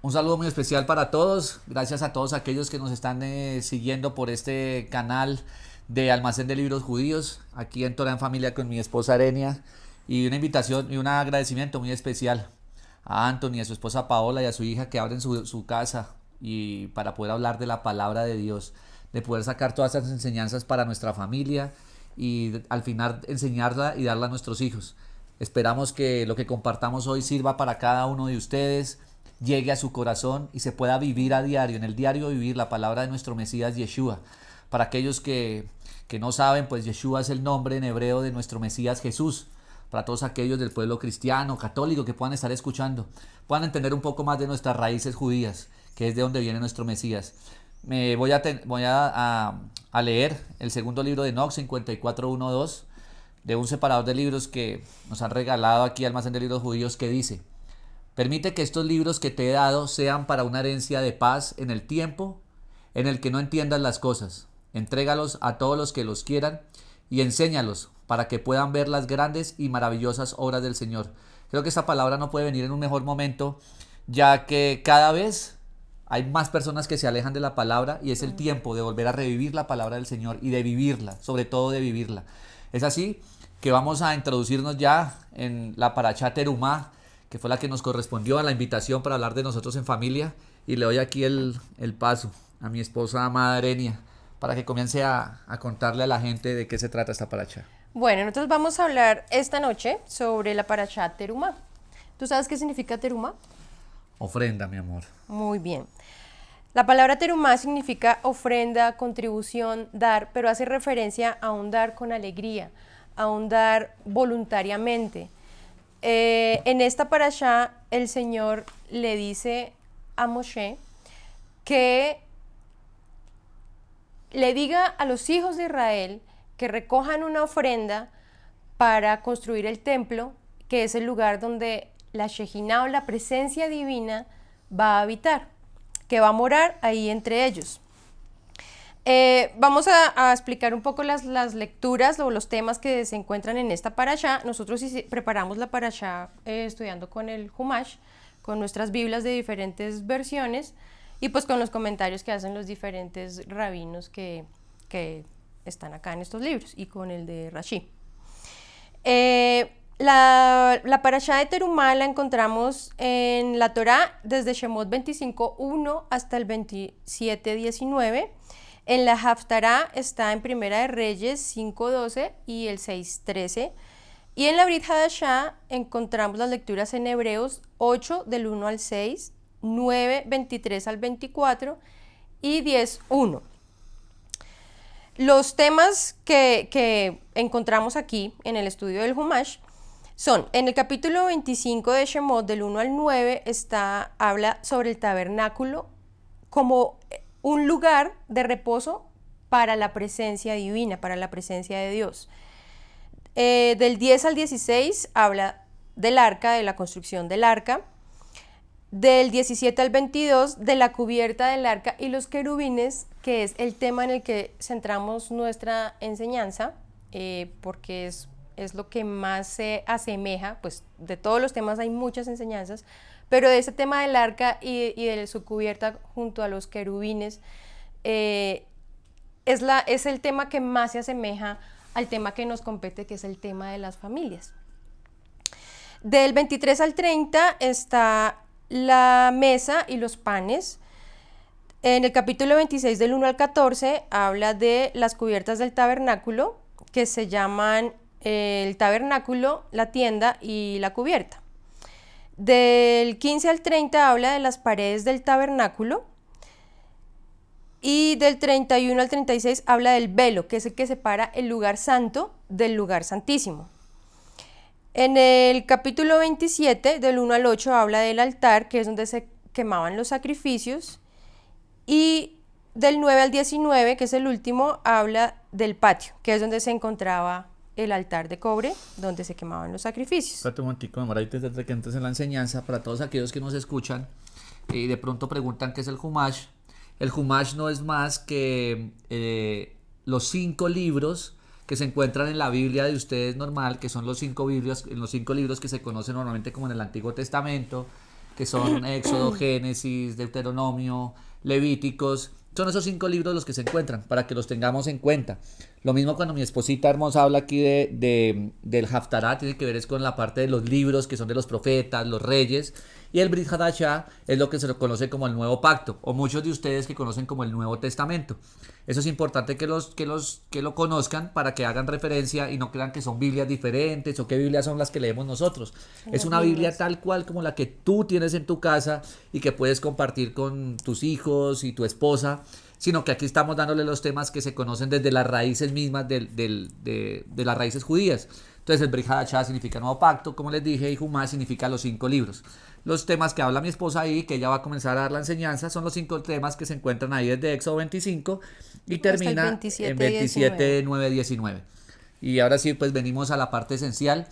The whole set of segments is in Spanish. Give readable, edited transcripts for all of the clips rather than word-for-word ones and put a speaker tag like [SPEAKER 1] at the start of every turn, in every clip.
[SPEAKER 1] Un saludo muy especial para todos. Gracias a todos aquellos que nos están siguiendo por este canal de Almacén de Libros Judíos, aquí en Torah en Familia con mi esposa Arenia. Y una invitación y un agradecimiento muy especial a Anthony, a su esposa Paola y a su hija que abren su casa y para poder hablar de la palabra de Dios, de poder sacar todas esas enseñanzas para nuestra familia y al final enseñarla y darla a nuestros hijos. Esperamos que lo que compartamos hoy sirva para cada uno de ustedes, llegue a su corazón y se pueda vivir a diario, en el diario vivir la palabra de nuestro Mesías Yeshua. Para aquellos que no saben, pues Yeshua es el nombre en hebreo de nuestro Mesías Jesús. Para todos aquellos del pueblo cristiano, católico que puedan estar escuchando, puedan entender un poco más de nuestras raíces judías, que es de donde viene nuestro Mesías. Me voy a leer el segundo libro de Enoch 54:1-2, de un separador de libros que nos han regalado aquí Almacén de Libros Judíos, que dice: permite que estos libros que te he dado sean para una herencia de paz en el tiempo en el que no entiendas las cosas. Entrégalos a todos los que los quieran y enséñalos para que puedan ver las grandes y maravillosas obras del Señor. Creo que esta palabra no puede venir en un mejor momento, ya que cada vez hay más personas que se alejan de la palabra y es el tiempo de volver a revivir la palabra del Señor y de vivirla, sobre todo de vivirla. Es así que vamos a introducirnos ya en la Parashá Terumá, que fue la que nos correspondió a la invitación para hablar de nosotros en familia, y le doy aquí el paso a mi esposa amada Arenia para que comience a contarle a la gente de qué se trata esta Parashá.
[SPEAKER 2] Bueno, nosotros vamos a hablar esta noche sobre la Parashá Terumá. ¿Tú sabes qué significa Terumá?
[SPEAKER 1] Ofrenda, mi amor.
[SPEAKER 2] Muy bien. La palabra terumá significa ofrenda, contribución, dar, pero hace referencia a un dar con alegría, a un dar voluntariamente. En esta parashá el Señor le dice a Moshe que le diga a los hijos de Israel que recojan una ofrenda para construir el templo, que es el lugar donde la Shejinah o la presencia divina va a habitar, que va a morar ahí entre ellos. Vamos a explicar un poco las lecturas o los temas que se encuentran en esta parashá. Nosotros preparamos la parashá estudiando con el Humash, con nuestras Biblias de diferentes versiones y pues con los comentarios que hacen los diferentes rabinos que están acá en estos libros y con el de Rashi. La parashá de Terumá la encontramos en la Torá desde Shemot 25:1 hasta el 27:19. En la Haftará está en Primera de Reyes 5:12 y el 6:13. Y en la Brit Hadashá encontramos las lecturas en Hebreos 8 del 1 al 6, 9, 23 al 24 y 10:1. Los temas que encontramos aquí en el estudio del Humash son: en el capítulo 25 de Shemot, del 1 al 9, habla sobre el tabernáculo como un lugar de reposo para la presencia divina, para la presencia de Dios. Del 10 al 16 habla del arca, de la construcción del arca. Del 17 al 22 de la cubierta del arca y los querubines, que es el tema en el que centramos nuestra enseñanza, porque es lo que más se asemeja, pues de todos los temas hay muchas enseñanzas, pero de ese tema del arca y de su cubierta junto a los querubines, es el tema que más se asemeja al tema que nos compete, que es el tema de las familias. Del 23 al 30 está la mesa y los panes. En el capítulo 26 del 1 al 14 habla de las cubiertas del tabernáculo, que se llaman el tabernáculo, la tienda y la cubierta. Del 15 al 30 habla de las paredes del tabernáculo. Y del 31 al 36 habla del velo, que es el que separa el lugar santo del lugar santísimo. En el capítulo 27, del 1 al 8, habla del altar, que es donde se quemaban los sacrificios. Y del 9 al 19, que es el último, habla del patio, que es donde se encontraba el altar de cobre, donde se quemaban los sacrificios.
[SPEAKER 1] Espérate un momentico, mi amor, ahorita desde que entres en la enseñanza, para todos aquellos que nos escuchan y de pronto preguntan qué es el Humash. El Humash no es más que los 5 libros que se encuentran en la Biblia de ustedes normal, que son los 5 libros que se conocen normalmente como en el Antiguo Testamento, que son Éxodo, Génesis, Deuteronomio, Levíticos. Son esos 5 libros los que se encuentran, para que los tengamos en cuenta. Lo mismo cuando mi esposita hermosa habla aquí del Haftará, tiene que ver es con la parte de los libros que son de los profetas, los reyes, y el Brit Hadashah es lo que se lo conoce como el Nuevo Pacto, o muchos de ustedes que conocen como el Nuevo Testamento. Eso es importante que lo conozcan para que hagan referencia y no crean que son Biblias diferentes o qué Biblias son las que leemos nosotros. Es una Biblia tal cual como la que tú tienes en tu casa y que puedes compartir con tus hijos y tu esposa, sino que aquí estamos dándole los temas que se conocen desde las raíces mismas de las raíces judías. Entonces el Brit Hadashah significa Nuevo Pacto, como les dije, y Humá significa los 5 libros. Los temas que habla mi esposa ahí, que ella va a comenzar a dar la enseñanza, son los 5 temas que se encuentran ahí desde Éxodo 25 y termina
[SPEAKER 2] 27,
[SPEAKER 1] en 27, 9, 19. Y ahora sí, pues venimos a la parte esencial.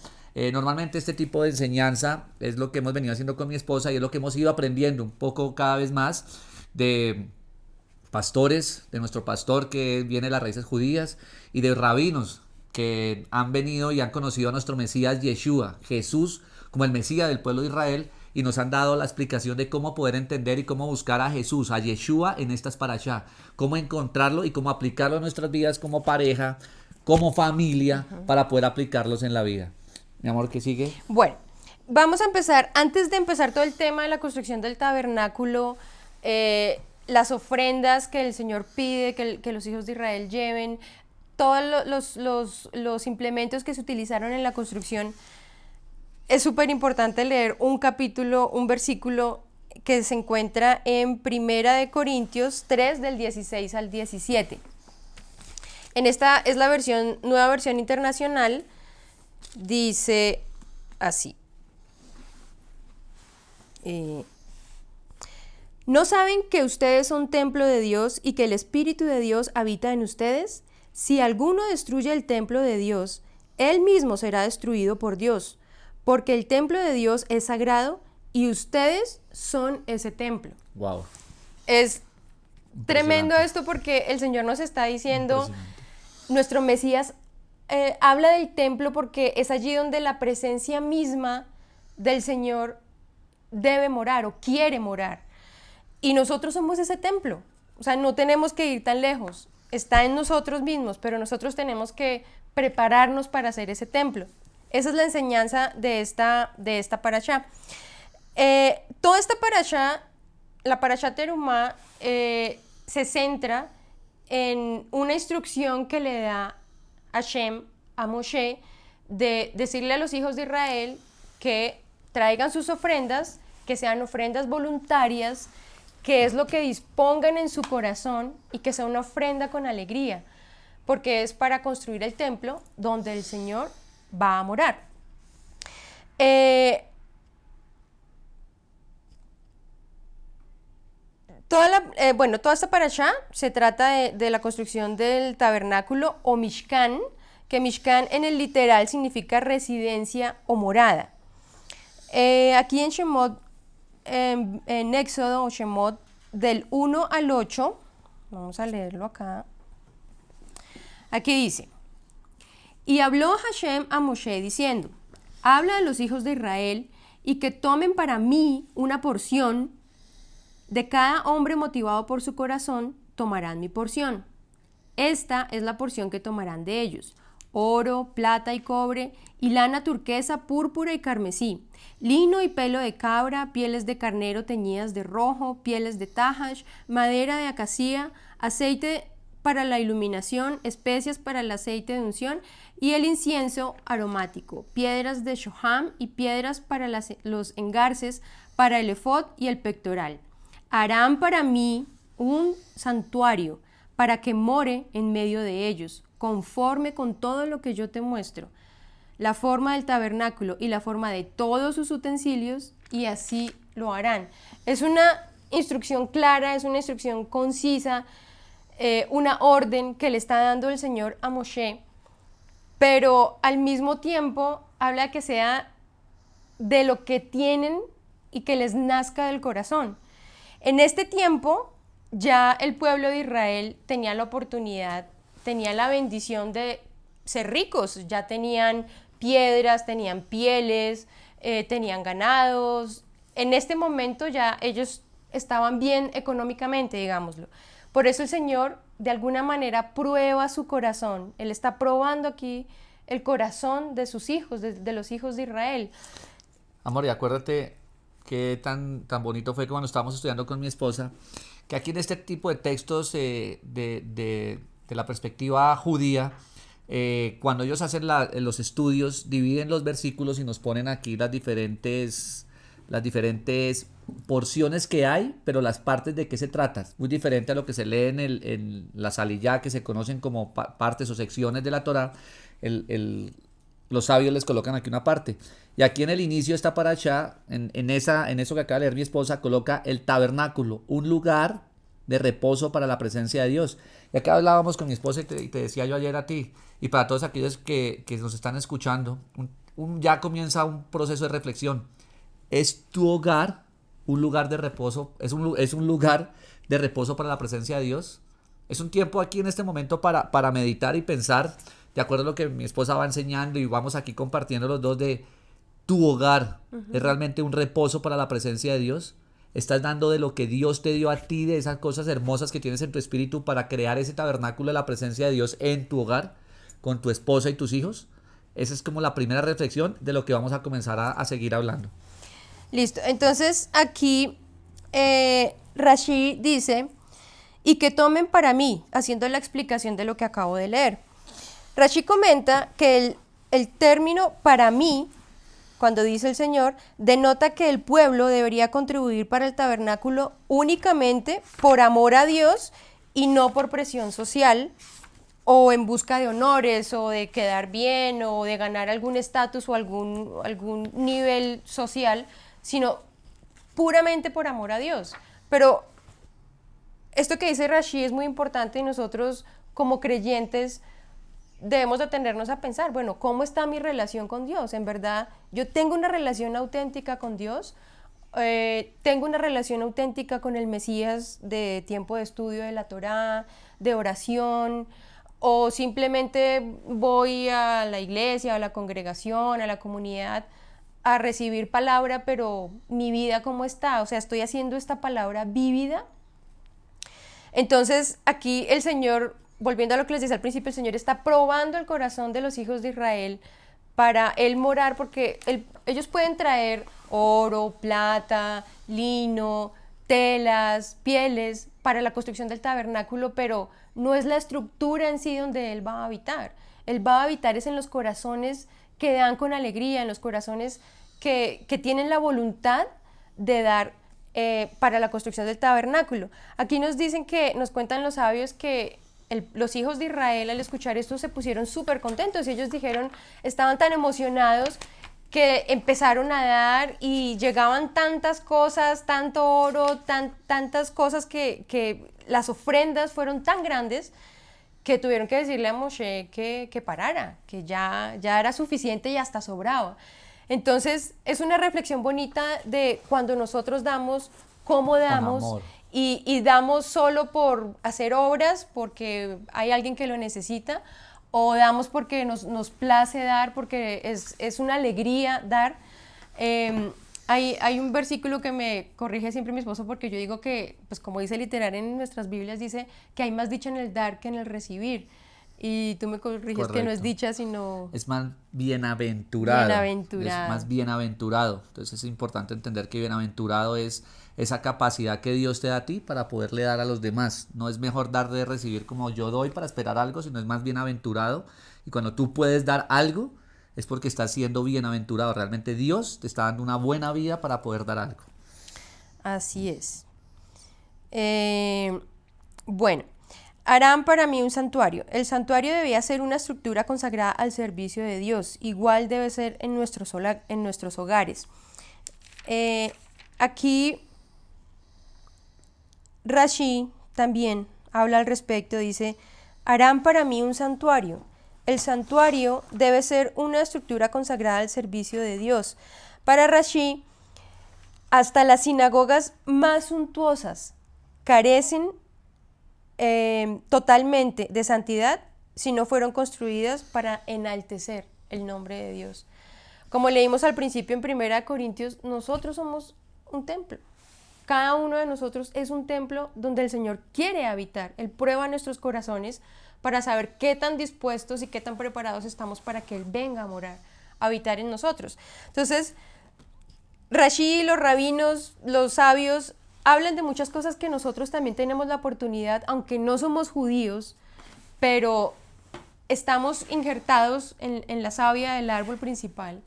[SPEAKER 1] Normalmente este tipo de enseñanza es lo que hemos venido haciendo con mi esposa y es lo que hemos ido aprendiendo un poco cada vez más de pastores, de nuestro pastor que viene de las raíces judías y de rabinos que han venido y han conocido a nuestro Mesías Yeshua, Jesús, como el Mesías del pueblo de Israel, y nos han dado la explicación de cómo poder entender y cómo buscar a Jesús, a Yeshua en estas parashá, cómo encontrarlo y cómo aplicarlo en nuestras vidas como pareja, como familia, para poder aplicarlos en la vida. Mi amor, ¿qué sigue?
[SPEAKER 2] Bueno, vamos a empezar, antes de empezar todo el tema de la construcción del tabernáculo, las ofrendas que el Señor pide que los hijos de Israel lleven, todos los implementos que se utilizaron en la construcción. Es súper importante leer un capítulo, un versículo que se encuentra en Primera de Corintios 3 del 16 al 17. En esta es la nueva versión internacional, dice así. ¿No saben que ustedes son templo de Dios y que el Espíritu de Dios habita en ustedes? Si alguno destruye el templo de Dios, él mismo será destruido por Dios, porque el templo de Dios es sagrado y ustedes son ese templo.
[SPEAKER 1] Wow.
[SPEAKER 2] Es tremendo esto porque el Señor nos está diciendo, nuestro Mesías habla del templo porque es allí donde la presencia misma del Señor debe morar o quiere morar. Y nosotros somos ese templo. O sea, no tenemos que ir tan lejos. Está en nosotros mismos, pero nosotros tenemos que prepararnos para hacer ese templo. Esa es la enseñanza de esta parashá. Toda esta parashá, la parashá Terumá, se centra en una instrucción que le da Hashem a Moshe de decirle a los hijos de Israel que traigan sus ofrendas, que sean ofrendas voluntarias, que es lo que dispongan en su corazón y que sea una ofrenda con alegría, porque es para construir el templo donde el Señor va a morar. Toda esta parashá se trata de la construcción del tabernáculo o Mishkan, que Mishkan en el literal significa residencia o morada. Aquí en Shemot, en Éxodo o Shemot, del 1 al 8, vamos a leerlo acá. Aquí dice: y habló Hashem a Moshe diciendo, habla a los hijos de Israel y que tomen para mí una porción, de cada hombre motivado por su corazón tomarán mi porción. Esta es la porción que tomarán de ellos: oro, plata y cobre, y lana turquesa, púrpura y carmesí, lino y pelo de cabra, pieles de carnero teñidas de rojo, pieles de tahash, madera de acacia, aceite para la iluminación, especias para el aceite de unción y el incienso aromático, piedras de shoham y piedras para los engarces, para el efod y el pectoral. Harán para mí un santuario para que more en medio de ellos, conforme con todo lo que yo te muestro, la forma del tabernáculo y la forma de todos sus utensilios, y así lo harán. Es una instrucción clara, es una instrucción concisa, una orden que le está dando el Señor a Moshe, pero al mismo tiempo habla que sea de lo que tienen y que les nazca del corazón. En este tiempo ya el pueblo de Israel tenía la oportunidad, tenía la bendición de ser ricos, ya tenían piedras, tenían pieles, tenían ganados, en este momento ya ellos estaban bien económicamente, digámoslo. Por eso el Señor de alguna manera prueba su corazón. Él está probando aquí el corazón de sus hijos, de los hijos de Israel.
[SPEAKER 1] Amor, y acuérdate que tan bonito fue que cuando estábamos estudiando con mi esposa, que aquí en este tipo de textos de la perspectiva judía, cuando ellos hacen los estudios, dividen los versículos y nos ponen aquí las diferentes porciones que hay, pero las partes de qué se trata. Muy diferente a lo que se lee en la Saliyá, que se conocen como partes o secciones de la Torá. Los sabios les colocan aquí una parte. Y aquí en el inicio esta parashá, en eso que acaba de leer mi esposa, coloca el tabernáculo, un lugar de reposo para la presencia de Dios. Y acá hablábamos con mi esposa y te decía yo ayer a ti, y para todos aquellos que nos están escuchando, ya comienza un proceso de reflexión. ¿Es tu hogar un lugar de reposo? ¿Es un lugar de reposo para la presencia de Dios? Es un tiempo aquí en este momento para meditar y pensar, de acuerdo a lo que mi esposa va enseñando y vamos aquí compartiendo los dos, de tu hogar. ¿Es realmente un reposo para la presencia de Dios? ¿Estás dando de lo que Dios te dio a ti, de esas cosas hermosas que tienes en tu espíritu, para crear ese tabernáculo de la presencia de Dios en tu hogar, con tu esposa y tus hijos? Esa es como la primera reflexión de lo que vamos a comenzar a seguir hablando.
[SPEAKER 2] Listo, entonces aquí Rashi dice, y que tomen para mí, haciendo la explicación de lo que acabo de leer. Rashi comenta que el término para mí, cuando dice el Señor, denota que el pueblo debería contribuir para el tabernáculo únicamente por amor a Dios y no por presión social o en busca de honores o de quedar bien o de ganar algún estatus o algún nivel social, sino puramente por amor a Dios. Pero esto que dice Rashi es muy importante y nosotros como creyentes debemos detenernos a pensar, bueno, ¿cómo está mi relación con Dios? En verdad, ¿yo tengo una relación auténtica con Dios? ¿Tengo una relación auténtica con el Mesías de tiempo de estudio de la Torá, de oración? ¿O simplemente voy a la iglesia, a la congregación, a la comunidad a recibir palabra, pero mi vida cómo está? O sea, ¿estoy haciendo esta palabra vívida? Entonces, aquí el Señor, volviendo a lo que les decía al principio, el Señor está probando el corazón de los hijos de Israel para Él morar, porque ellos pueden traer oro, plata, lino, telas, pieles para la construcción del tabernáculo, pero no es la estructura en sí donde Él va a habitar. Él va a habitar es en los corazones que dan con alegría, en los corazones que tienen la voluntad de dar para la construcción del tabernáculo. Aquí nos cuentan los sabios que los hijos de Israel al escuchar esto se pusieron súper contentos y ellos estaban tan emocionados que empezaron a dar y llegaban tantas cosas, tanto oro, tantas cosas que las ofrendas fueron tan grandes que tuvieron que decirle a Moshe que parara, que ya era suficiente y hasta sobraba. Entonces es una reflexión bonita de cuando nosotros damos, cómo damos y damos solo por hacer obras porque hay alguien que lo necesita, o damos porque nos place dar, porque es una alegría dar. Hay un versículo que me corrige siempre mi esposo, porque yo digo que, pues como dice literal en nuestras Biblias, dice que hay más dicha en el dar que en el recibir. Y tú me corriges. Correcto. Que no es dicha, sino...
[SPEAKER 1] es más bienaventurado.
[SPEAKER 2] Bienaventurado.
[SPEAKER 1] Es más bienaventurado. Entonces es importante entender que bienaventurado es esa capacidad que Dios te da a ti para poderle dar a los demás. No es mejor dar de recibir como yo doy para esperar algo, sino es más bienaventurado. Y cuando tú puedes dar algo, es porque estás siendo bienaventurado. Realmente Dios te está dando una buena vida para poder dar algo.
[SPEAKER 2] Así es. Bueno, harán para mí un santuario. El santuario debía ser una estructura consagrada al servicio de Dios. Igual debe ser en nuestros hogares. Aquí Rashi también habla al respecto. Dice, harán para mí un santuario. El santuario debe ser una estructura consagrada al servicio de Dios. Para Rashi, hasta las sinagogas más suntuosas carecen totalmente de santidad si no fueron construidas para enaltecer el nombre de Dios. Como leímos al principio en 1 Corintios, nosotros somos un templo. Cada uno de nosotros es un templo donde el Señor quiere habitar. Él prueba nuestros corazones para saber qué tan dispuestos y qué tan preparados estamos para que Él venga a morar, a habitar en nosotros. Entonces, Rashi, los rabinos, los sabios, hablan de muchas cosas que nosotros también tenemos la oportunidad, aunque no somos judíos, pero estamos injertados en la savia del árbol principal.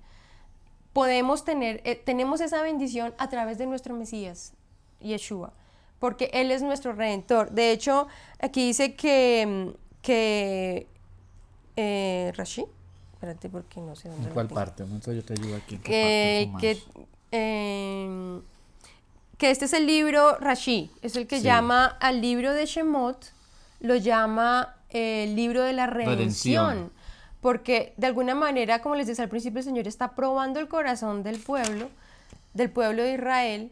[SPEAKER 2] Tenemos esa bendición a través de nuestro Mesías, Yeshua, porque Él es nuestro Redentor. De hecho, aquí dice que Rashi, espérate porque no sé dónde.
[SPEAKER 1] ¿En cuál parte? Entonces yo te ayudo aquí.
[SPEAKER 2] Que este es el libro Rashi, es el que llama al libro de Shemot, lo llama el libro de la redención. Porque de alguna manera, como les decía al principio, el Señor está probando el corazón del pueblo de Israel,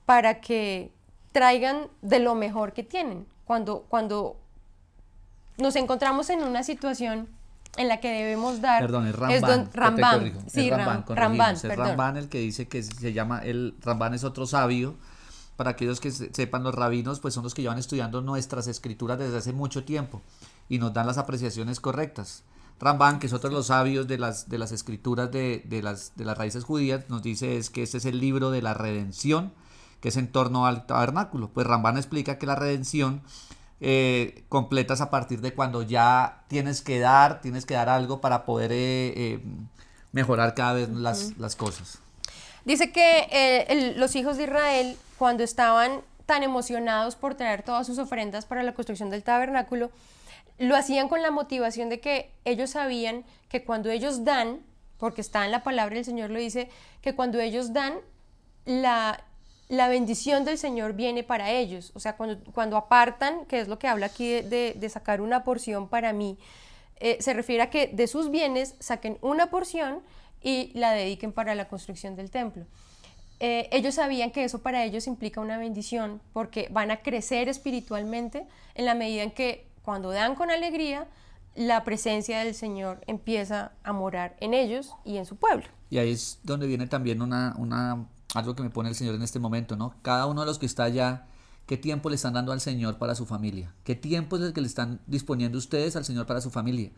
[SPEAKER 2] para que traigan de lo mejor que tienen. Cuando nos encontramos en una situación en la que debemos dar...
[SPEAKER 1] Perdón, es Rambán.
[SPEAKER 2] Sí,
[SPEAKER 1] Rambán. Es Rambán el que dice que se llama... Rambán es otro sabio. Para aquellos que sepan, los rabinos pues son los que llevan estudiando nuestras escrituras desde hace mucho tiempo y nos dan las apreciaciones correctas. Rambán, que es otro de los sabios de las escrituras de las raíces judías, nos dice es que este es el libro de la redención, que es en torno al tabernáculo. Pues Rambán explica que la redención completas a partir de cuando ya tienes que dar algo para poder mejorar cada vez las cosas.
[SPEAKER 2] Dice que los hijos de Israel, cuando estaban tan emocionados por traer todas sus ofrendas para la construcción del tabernáculo, lo hacían con la motivación de que ellos sabían que cuando ellos dan, porque está en la palabra, el Señor lo dice, que cuando ellos dan, la bendición del Señor viene para ellos. O sea, cuando apartan, que es lo que habla aquí de sacar una porción para mí, se refiere a que de sus bienes saquen una porción y la dediquen para la construcción del templo. Ellos sabían que eso para ellos implica una bendición, porque van a crecer espiritualmente en la medida en que cuando dan con alegría, la presencia del Señor empieza a morar en ellos y en su pueblo.
[SPEAKER 1] Y ahí es donde viene también algo que me pone el Señor en este momento, ¿no? Cada uno de los que está allá, ¿qué tiempo le están dando al Señor para su familia? ¿Qué tiempo es el que le están disponiendo ustedes al Señor para su familia?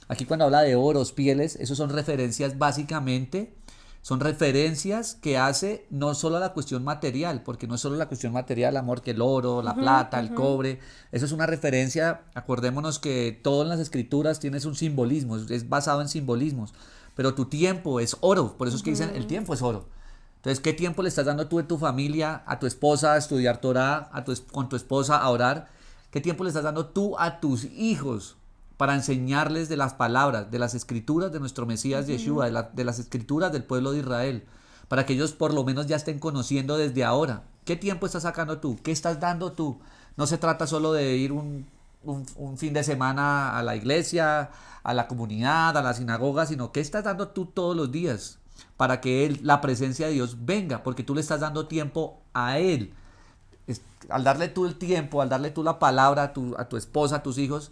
[SPEAKER 1] Aquí cuando habla de oros, pieles, esos son referencias básicamente, son referencias que hace no solo a la cuestión material, porque no es solo la cuestión material, amor, que el oro, la plata, el cobre, eso es una referencia, acordémonos que todo en las escrituras tiene un simbolismo, es basado en simbolismos, pero tu tiempo es oro, por eso es que dicen el tiempo es oro. Entonces, ¿qué tiempo le estás dando tú en tu familia, a tu esposa a estudiar Torah, con tu esposa a orar? ¿Qué tiempo le estás dando tú a tus hijos para enseñarles de las palabras, de las escrituras de nuestro Mesías Yeshua, de las escrituras del pueblo de Israel, para que ellos por lo menos ya estén conociendo desde ahora? ¿Qué tiempo estás sacando tú? ¿Qué estás dando tú? No se trata solo de ir un fin de semana a la iglesia, a la comunidad, a la sinagoga, sino ¿qué estás dando tú todos los días para que la presencia de Dios venga? Porque tú le estás dando tiempo a Él. Al darle tú el tiempo, al darle tú la palabra a tu esposa, a tus hijos,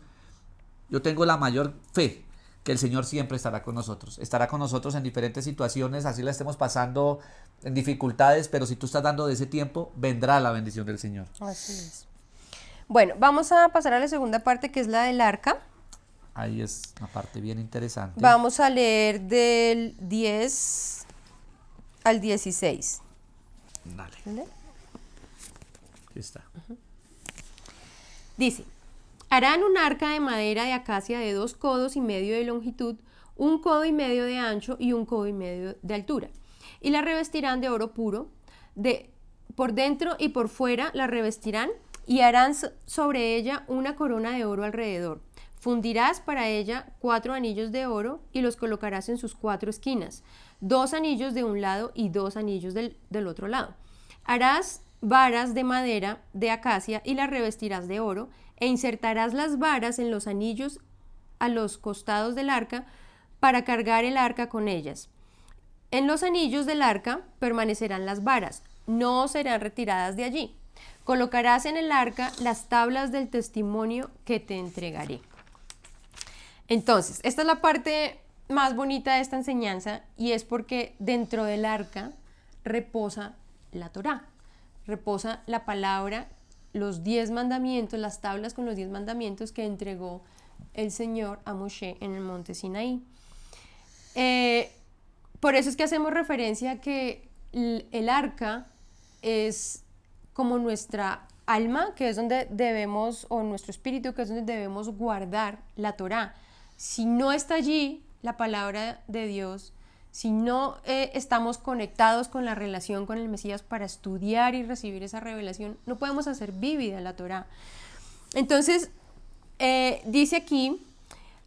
[SPEAKER 1] yo tengo la mayor fe que el Señor siempre estará con nosotros en diferentes situaciones, así la estemos pasando en dificultades, pero si tú estás dando de ese tiempo, vendrá la bendición del Señor.
[SPEAKER 2] Así es. Bueno, vamos a pasar a la segunda parte, que es la del arca.
[SPEAKER 1] Ahí es una parte bien interesante.
[SPEAKER 2] Vamos a leer del 10 al 16.
[SPEAKER 1] Dale.
[SPEAKER 2] ¿Vale?
[SPEAKER 1] Aquí está.
[SPEAKER 2] Dice: harán un arca de madera de acacia de 2 codos y medio de longitud, 1 codo y medio de ancho y 1 codo y medio de altura. Y la revestirán de oro puro, por dentro y por fuera la revestirán, y harán sobre ella una corona de oro alrededor. Fundirás para ella 4 anillos de oro y los colocarás en sus 4 esquinas, 2 anillos de un lado y 2 anillos del otro lado. Harás varas de madera de acacia y las revestirás de oro, e insertarás las varas en los anillos a los costados del arca para cargar el arca con ellas. En los anillos del arca permanecerán las varas, no serán retiradas de allí. Colocarás en el arca las tablas del testimonio que te entregaré. Entonces, esta es la parte más bonita de esta enseñanza, y es porque dentro del arca reposa la Torá. Reposa la palabra, los 10 mandamientos, las tablas con los 10 mandamientos que entregó el Señor a Moshe en el monte Sinaí. Por eso es que hacemos referencia a que el arca es como nuestra alma, que es donde debemos, o nuestro espíritu, que es donde debemos guardar la Torá. Si no está allí la palabra de Dios, si no estamos conectados con la relación con el Mesías para estudiar y recibir esa revelación, no podemos hacer vívida la Torá. Entonces, dice aquí,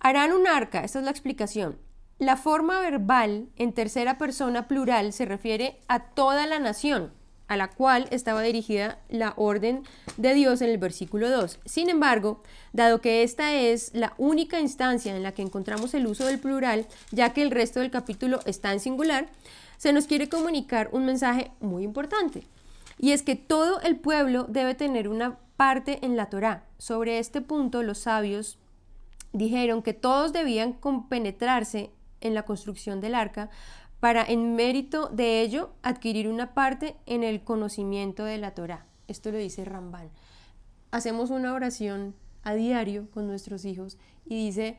[SPEAKER 2] harán un arca, esta es la explicación. La forma verbal en tercera persona plural se refiere a toda la nación, a la cual estaba dirigida la orden de Dios en el versículo 2. Sin embargo, dado que esta es la única instancia en la que encontramos el uso del plural, ya que el resto del capítulo está en singular, se nos quiere comunicar un mensaje muy importante, y es que todo el pueblo debe tener una parte en la Torá. Sobre este punto, los sabios dijeron que todos debían compenetrarse en la construcción del arca para, en mérito de ello, adquirir una parte en el conocimiento de la Torá. Esto lo dice Rambán. Hacemos una oración a diario con nuestros hijos y dice,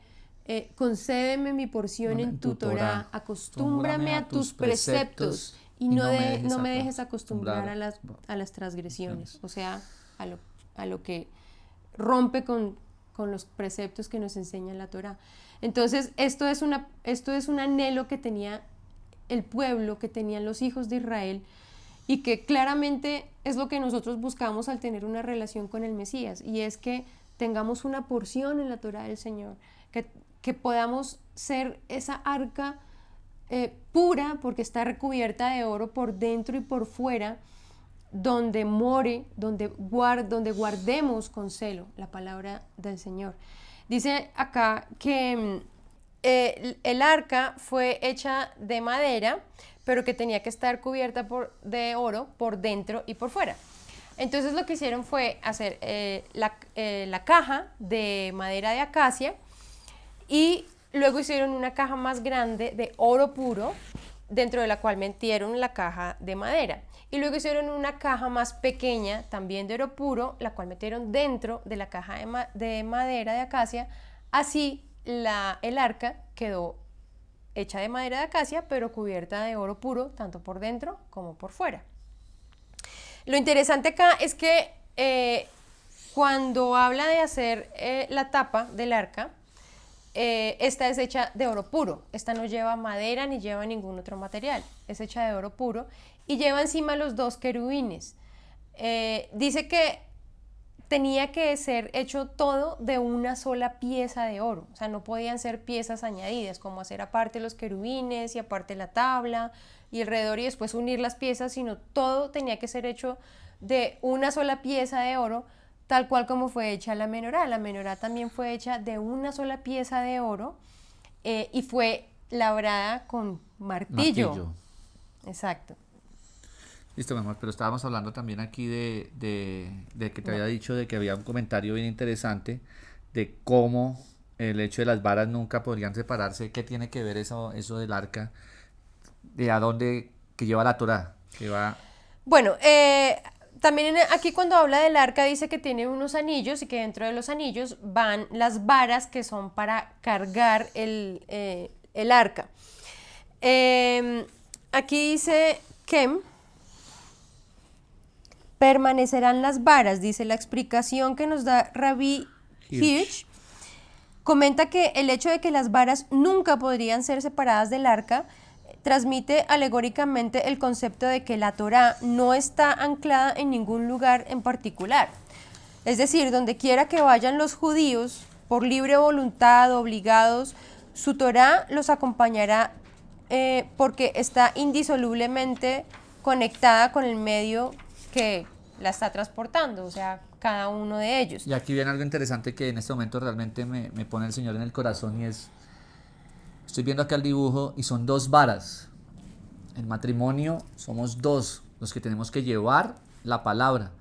[SPEAKER 2] concédeme mi porción en tu Torá, acostúmbrame a tus preceptos y no me dejes acostumbrar a las transgresiones, o sea, a lo que rompe con los preceptos que nos enseña la Torá. Entonces, esto es un anhelo que tenía el pueblo, que tenían los hijos de Israel, y que claramente es lo que nosotros buscamos al tener una relación con el Mesías, y es que tengamos una porción en la Torá del Señor, que podamos ser esa arca pura, porque está recubierta de oro por dentro y por fuera, donde more, donde guardemos con celo la palabra del Señor. Dice acá que el arca fue hecha de madera, pero que tenía que estar cubierta de oro por dentro y por fuera. Entonces lo que hicieron fue hacer la caja de madera de acacia, y luego hicieron una caja más grande de oro puro, dentro de la cual metieron la caja de madera. Y luego hicieron una caja más pequeña, también de oro puro, la cual metieron dentro de la caja de madera de acacia. Así el arca quedó hecha de madera de acacia, pero cubierta de oro puro, tanto por dentro como por fuera. Lo interesante acá es que cuando habla de hacer la tapa del arca, esta es hecha de oro puro. Esta no lleva madera ni lleva ningún otro material. Es hecha de oro puro y lleva encima los 2 querubines. Dice que tenía que ser hecho todo de una sola pieza de oro. O sea, no podían ser piezas añadidas, como hacer aparte los querubines y aparte la tabla y alrededor y después unir las piezas, sino todo tenía que ser hecho de una sola pieza de oro, tal cual como fue hecha la menorá. La menorá también fue hecha de una sola pieza de oro y fue labrada con martillo. Exacto.
[SPEAKER 1] Listo, mi amor, pero estábamos hablando también aquí de que te había dicho de que había un comentario bien interesante de cómo el hecho de las varas nunca podrían separarse. ¿Qué tiene que ver eso del arca? ¿De a dónde que lleva la Torá? Que va...
[SPEAKER 2] Bueno, también aquí cuando habla del arca dice que tiene unos anillos y que dentro de los anillos van las varas que son para cargar el arca. Aquí dice que permanecerán las varas, dice la explicación que nos da Rabbi Hirsch. Comenta que el hecho de que las varas nunca podrían ser separadas del arca transmite alegóricamente el concepto de que la Torá no está anclada en ningún lugar en particular. Es decir, donde quiera que vayan los judíos, por libre voluntad, obligados, su Torá los acompañará porque está indisolublemente conectada con el medio que la está transportando, o sea, cada uno de ellos.
[SPEAKER 1] Y aquí viene algo interesante que en este momento realmente me pone el Señor en el corazón, y es, estoy viendo acá el dibujo y son 2 varas. En matrimonio somos 2 los que tenemos que llevar la palabra.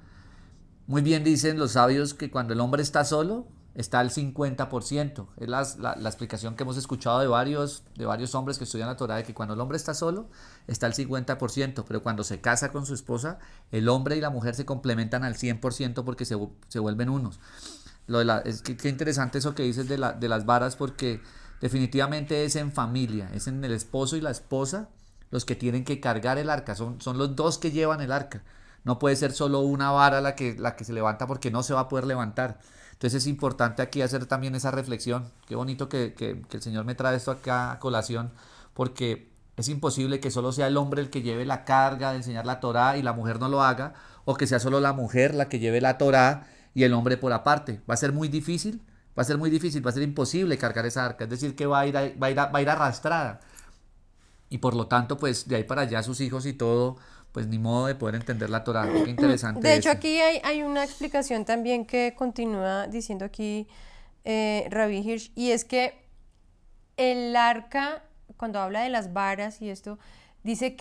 [SPEAKER 1] Muy bien dicen los sabios que cuando el hombre está solo, está el 50%. Es la explicación que hemos escuchado de varios hombres que estudian la Torá, de que cuando el hombre está solo, está el 50%, pero cuando se casa con su esposa, el hombre y la mujer se complementan al 100% porque se vuelven unos. Qué interesante eso que dices de las varas, porque definitivamente es en familia, es en el esposo y la esposa los que tienen que cargar el arca, son los dos que llevan el arca. No puede ser solo una vara la que se levanta, porque no se va a poder levantar. Entonces es importante aquí hacer también esa reflexión. Qué bonito que el Señor me trae esto acá a colación, porque es imposible que solo sea el hombre el que lleve la carga de enseñar la Torá y la mujer no lo haga, o que sea solo la mujer la que lleve la Torá y el hombre por aparte. Va a ser muy difícil, va a ser muy difícil, va a ser imposible cargar esa arca. Es decir, que va a ir arrastrada. Y por lo tanto, pues de ahí para allá sus hijos y todo, pues ni modo de poder entender la Torá. Qué interesante
[SPEAKER 2] De hecho,
[SPEAKER 1] eso.
[SPEAKER 2] aquí hay una explicación también que continúa diciendo aquí Rabbi Hirsch, y es que el arca, cuando habla de las varas y esto, dice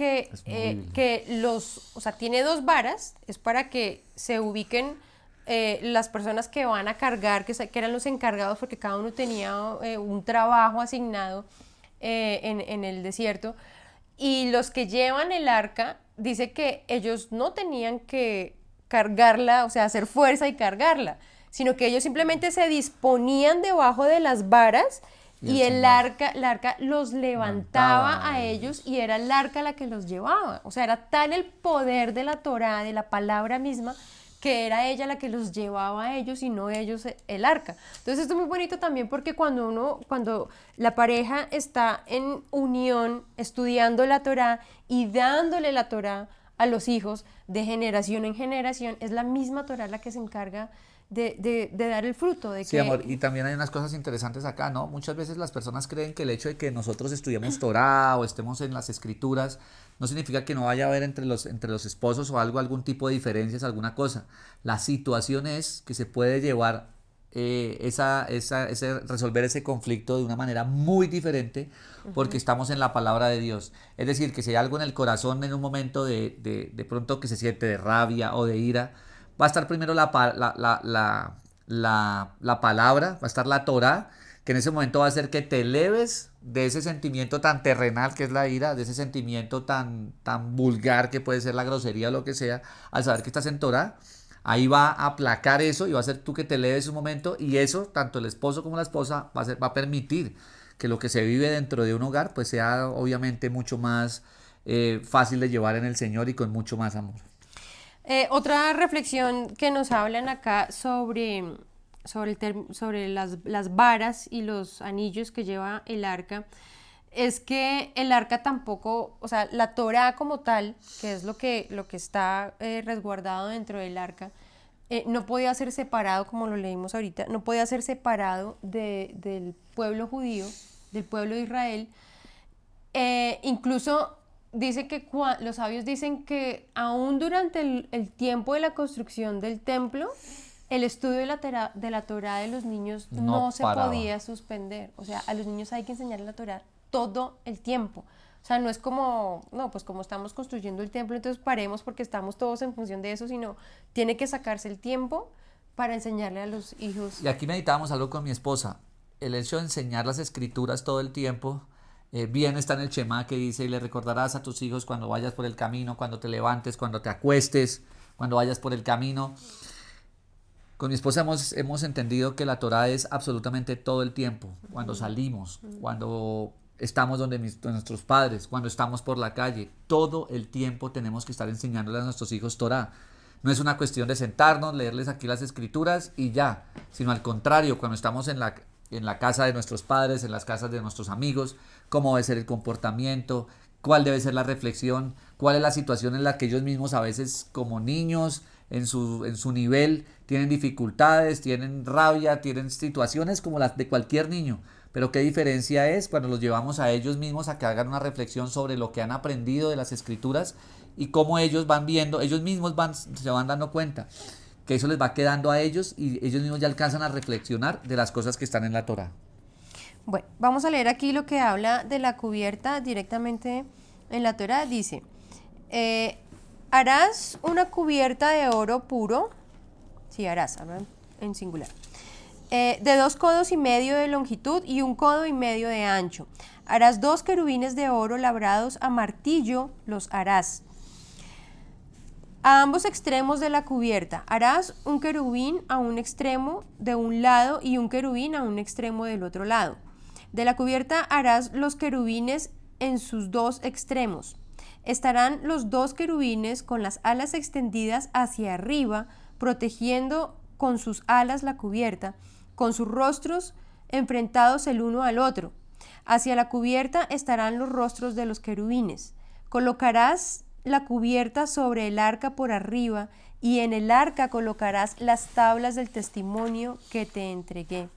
[SPEAKER 2] o sea, tiene dos varas, es para que se ubiquen las personas que van a cargar, que eran los encargados, porque cada uno tenía un trabajo asignado en el desierto, y los que llevan el arca, dice que ellos no tenían que cargarla, o sea, hacer fuerza y cargarla, sino que ellos simplemente se disponían debajo de las varas y la arca los levantaba a ellos, y era el arca la que los llevaba. O sea, era tal el poder de la Torá, de la palabra misma, que era ella la que los llevaba a ellos y no ellos el arca. Entonces esto es muy bonito también, porque cuando la pareja está en unión, estudiando la Torá y dándole la Torá a los hijos de generación en generación, es la misma Torá la que se encarga de dar el fruto.
[SPEAKER 1] Sí, amor, y también hay unas cosas interesantes acá, ¿no? Muchas veces las personas creen que el hecho de que nosotros estudiemos Torá o estemos en las escrituras no significa que no vaya a haber entre los esposos o algún tipo de diferencias, alguna cosa. La situación es que se puede llevar resolver ese conflicto de una manera muy diferente, porque estamos en la palabra de Dios. Es decir, que si hay algo en el corazón en un momento de pronto que se siente de rabia o de ira, va a estar primero la palabra, va a estar la Torá, que en ese momento va a hacer que te eleves de ese sentimiento tan terrenal que es la ira, de ese sentimiento tan vulgar que puede ser la grosería o lo que sea, al saber que estás en Torá. Ahí va a aplacar eso y va a hacer tú que te eleves un momento, y eso, tanto el esposo como la esposa, va a permitir que lo que se vive dentro de un hogar pues sea obviamente mucho más fácil de llevar en el Señor y con mucho más amor.
[SPEAKER 2] Otra reflexión que nos hablan acá sobre las varas y los anillos que lleva el arca, es que el arca tampoco, o sea, la Torá como tal, que es lo que está resguardado dentro del arca, no podía ser separado, como lo leímos ahorita, no podía ser separado del pueblo judío, del pueblo de Israel. Incluso dice que los sabios dicen que aún durante el tiempo de la construcción del templo, el estudio de la Torá de los niños no se podía suspender. O sea, a los niños hay que enseñarles la Torá todo el tiempo. O sea, no es como, no, pues como estamos construyendo el templo, entonces paremos porque estamos todos en función de eso, sino tiene que sacarse el tiempo para enseñarle a los hijos.
[SPEAKER 1] Y aquí meditábamos algo con mi esposa. El hecho de enseñar las escrituras todo el tiempo, bien está en el Shema, que dice: y le recordarás a tus hijos cuando vayas por el camino, cuando te levantes, cuando te acuestes, cuando vayas por el camino. Con mi esposa hemos entendido que la Torá es absolutamente todo el tiempo. Cuando salimos, cuando estamos donde nuestros padres, cuando estamos por la calle, todo el tiempo tenemos que estar enseñándole a nuestros hijos Torá. No es una cuestión de sentarnos, leerles aquí las escrituras y ya, sino al contrario, cuando estamos en la casa de nuestros padres, en las casas de nuestros amigos, cómo debe ser el comportamiento, cuál debe ser la reflexión, cuál es la situación en la que ellos mismos a veces como niños, en su nivel, tienen dificultades, tienen rabia, tienen situaciones como las de cualquier niño. Pero qué diferencia es cuando los llevamos a ellos mismos a que hagan una reflexión sobre lo que han aprendido de las escrituras y cómo ellos van viendo, ellos mismos se van dando cuenta que eso les va quedando a ellos y ellos mismos ya alcanzan a reflexionar de las cosas que están en la Torá.
[SPEAKER 2] Bueno, vamos a leer aquí lo que habla de la cubierta directamente en la Torá. Dice: harás una cubierta de oro puro, sí, harás, habla en singular, de 2,5 codos de longitud y 1,5 codos de ancho. Harás 2 querubines de oro labrados a martillo, los harás. A ambos extremos de la cubierta harás un querubín a un extremo de un lado y un querubín a un extremo del otro lado. De la cubierta harás los querubines en sus 2 extremos. Estarán los 2 querubines con las alas extendidas hacia arriba, protegiendo con sus alas la cubierta, con sus rostros enfrentados el uno al otro. Hacia la cubierta estarán los rostros de los querubines. Colocarás la cubierta sobre el arca por arriba, y en el arca colocarás las tablas del testimonio que te entregué.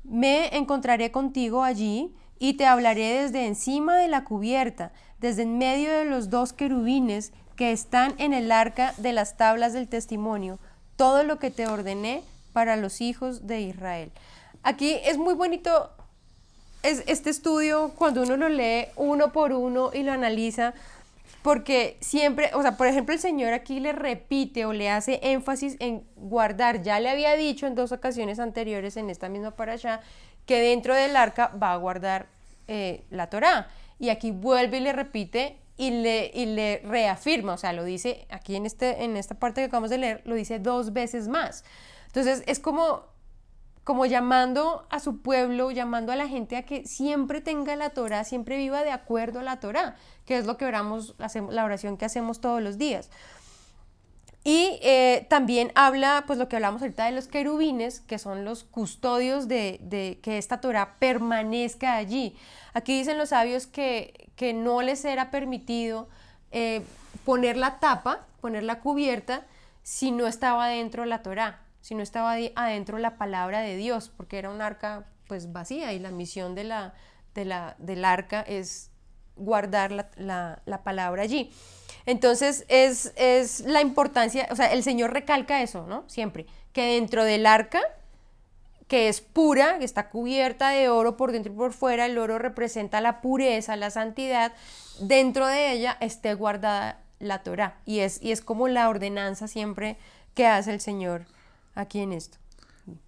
[SPEAKER 2] Me encontraré contigo allí y te hablaré desde encima de la cubierta, desde en medio de los 2 querubines que están en el arca de las tablas del testimonio, todo lo que te ordené para los hijos de Israel. Aquí es muy bonito este estudio cuando uno lo lee uno por uno y lo analiza, porque siempre, o sea, por ejemplo, el Señor aquí le repite o le hace énfasis en guardar. Ya le había dicho en 2 ocasiones anteriores en esta misma parashá que dentro del arca va a guardar la Torá. Y aquí vuelve y le repite y le reafirma, o sea, lo dice aquí en esta parte que acabamos de leer, lo dice 2 veces más. Entonces es como llamando a su pueblo, llamando a la gente a que siempre tenga la Torá, siempre viva de acuerdo a la Torá, que es lo que oramos, la oración que hacemos todos los días. Y también habla, pues lo que hablamos ahorita de los querubines, que son los custodios de que esta Torá permanezca allí. Aquí dicen los sabios que no les era permitido poner la tapa, poner la cubierta, si no estaba dentro la Torá, si no estaba adentro la palabra de Dios, porque era un arca pues vacía, y la misión del arca es guardar la palabra allí. Entonces es la importancia, o sea, el Señor recalca eso, ¿no? Siempre, que dentro del arca, que es pura, que está cubierta de oro por dentro y por fuera, el oro representa la pureza, la santidad, dentro de ella esté guardada la Torá, y es como la ordenanza siempre que hace el Señor aquí en esto.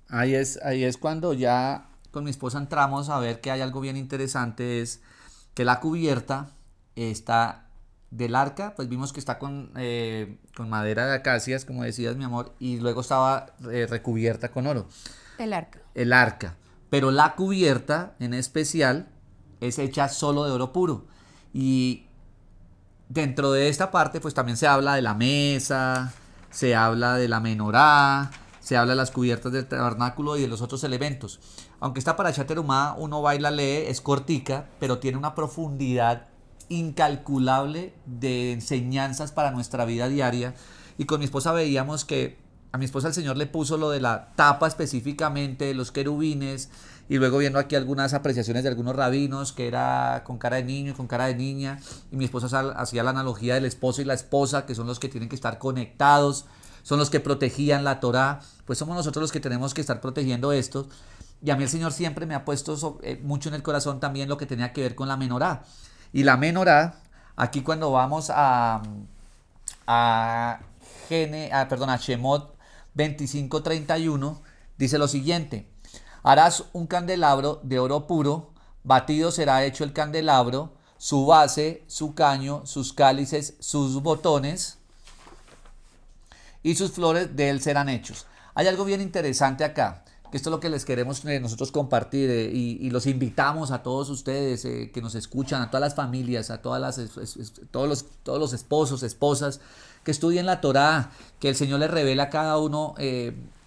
[SPEAKER 1] Ahí es cuando ya con mi esposa entramos a ver que hay algo bien interesante, es que la cubierta está del arca, pues vimos que está con madera de acacias, como decías, mi amor, y luego estaba recubierta con oro. El arca. Pero la cubierta en especial es hecha solo de oro puro. Y dentro de esta parte pues también se habla de la mesa, se habla de la menorá, se habla de las cubiertas del tabernáculo y de los otros elementos. Aunque esta parashá terumá uno va y la lee, es cortica, pero tiene una profundidad incalculable de enseñanzas para nuestra vida diaria. Y con mi esposa veíamos que a mi esposa el Señor le puso lo de la tapa específicamente, de los querubines, y luego viendo aquí algunas apreciaciones de algunos rabinos, que era con cara de niño y con cara de niña, y mi esposa hacía la analogía del esposo y la esposa, que son los que tienen que estar conectados, son los que protegían la Torá, pues somos nosotros los que tenemos que estar protegiendo esto. Y a mí el Señor siempre me ha puesto mucho en el corazón también lo que tenía que ver con la menorá. Y la menorá, aquí cuando vamos a Shemot 25:31, dice lo siguiente: harás un candelabro de oro puro, batido será hecho el candelabro, su base, su caño, sus cálices, sus botones y sus flores de él serán hechos. Hay algo bien interesante acá, que esto es lo que les queremos nosotros compartir, y los invitamos a todos ustedes que nos escuchan, a todas las familias, a todos los esposos, esposas, que estudien la Torá, que el Señor les revela a cada uno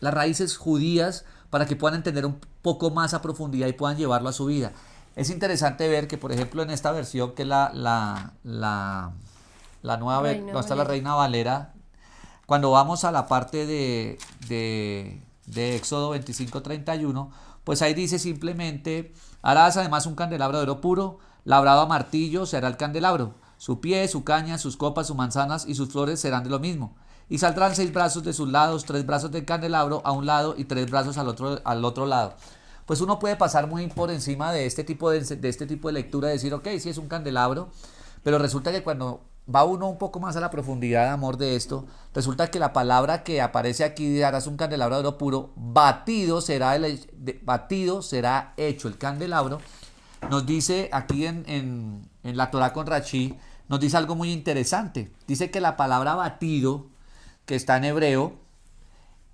[SPEAKER 1] las raíces judías para que puedan entender un poco más a profundidad y puedan llevarlo a su vida. Es interesante ver que, por ejemplo, en esta versión, que es la nueva, no está la Reina Valera, cuando vamos a la parte de Éxodo 25:31, pues ahí dice simplemente: harás además un candelabro de oro puro, labrado a martillo será el candelabro, su pie, su caña, sus copas, sus manzanas y sus flores serán de lo mismo. Y saldrán 6 brazos de sus lados, 3 brazos del candelabro a un lado y 3 brazos al otro lado. Pues uno puede pasar muy por encima de este tipo de lectura y decir, ok, sí es un candelabro, pero resulta que cuando va uno un poco más a la profundidad de amor de esto, resulta que la palabra que aparece aquí, harás un candelabro de oro puro, batido será hecho. El candelabro nos dice aquí en la Torá con Rashi, nos dice algo muy interesante. Dice que la palabra batido, que está en hebreo,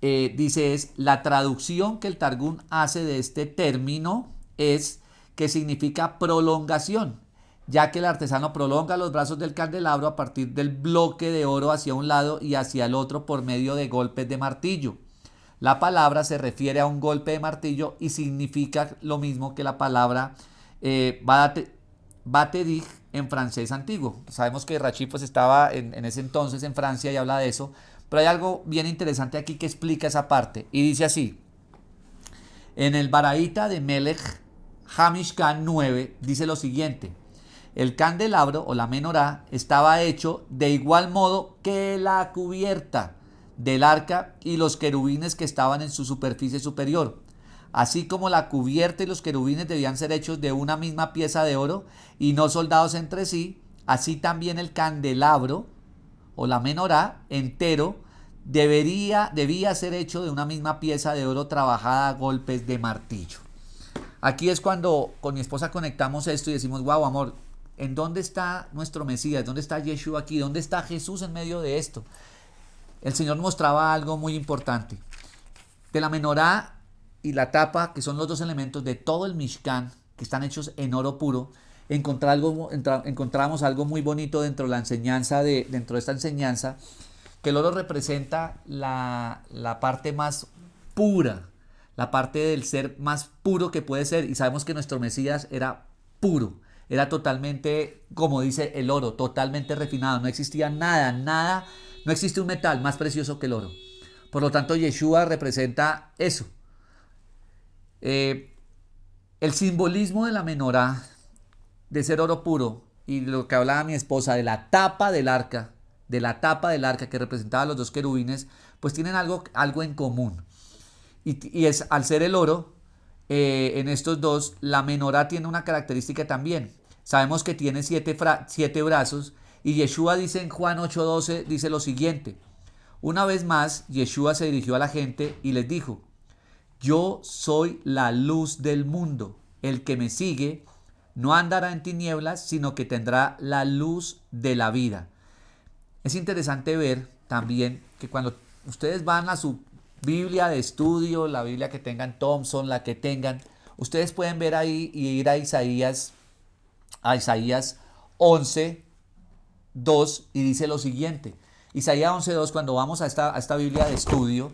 [SPEAKER 1] dice es la traducción que el Targum hace de este término es que significa prolongación, ya que el artesano prolonga los brazos del candelabro a partir del bloque de oro hacia un lado y hacia el otro por medio de golpes de martillo. La palabra se refiere a un golpe de martillo y significa lo mismo que la palabra baterig en francés antiguo. Sabemos que Rashi pues estaba en ese entonces en Francia y habla de eso, pero hay algo bien interesante aquí que explica esa parte y dice así: en el Baraita de Melech Hamishkan 9 dice lo siguiente: el candelabro o la menorá estaba hecho de igual modo que la cubierta del arca y los querubines que estaban en su superficie superior. Así como la cubierta y los querubines debían ser hechos de una misma pieza de oro y no soldados entre sí, así también el candelabro o la menorá entero debía ser hecho de una misma pieza de oro trabajada a golpes de martillo. Aquí es cuando con mi esposa conectamos esto y decimos: wow, amor, ¿en dónde está nuestro Mesías? ¿Dónde está Yeshua aquí? ¿Dónde está Jesús en medio de esto? El Señor mostraba algo muy importante. De la menorá y la tapa, que son los dos elementos de todo el Mishkan, que están hechos en oro puro, encontramos algo muy bonito dentro de esta enseñanza, que el oro representa la parte más pura, la parte del ser más puro que puede ser, y sabemos que nuestro Mesías era puro, era totalmente, como dice el oro, totalmente refinado, no existía nada, no existe un metal más precioso que el oro. Por lo tanto, Yeshua representa eso. El simbolismo de la menorá, de ser oro puro, y lo que hablaba mi esposa de la tapa del arca, que representaba a los dos querubines, pues tienen algo en común. Y es, al ser el oro, en estos dos, la menorá tiene una característica también. Sabemos que tiene 7 brazos, y Yeshua dice en Juan 8:12, dice lo siguiente: una vez más, Yeshua se dirigió a la gente y les dijo: yo soy la luz del mundo. El que me sigue no andará en tinieblas, sino que tendrá la luz de la vida. Es interesante ver también que cuando ustedes van a su Biblia de estudio, la Biblia que tengan Thompson, la que tengan, ustedes pueden ver ahí y ir a Isaías 11:2, y dice lo siguiente. Isaías 11:2, cuando vamos a esta Biblia de estudio,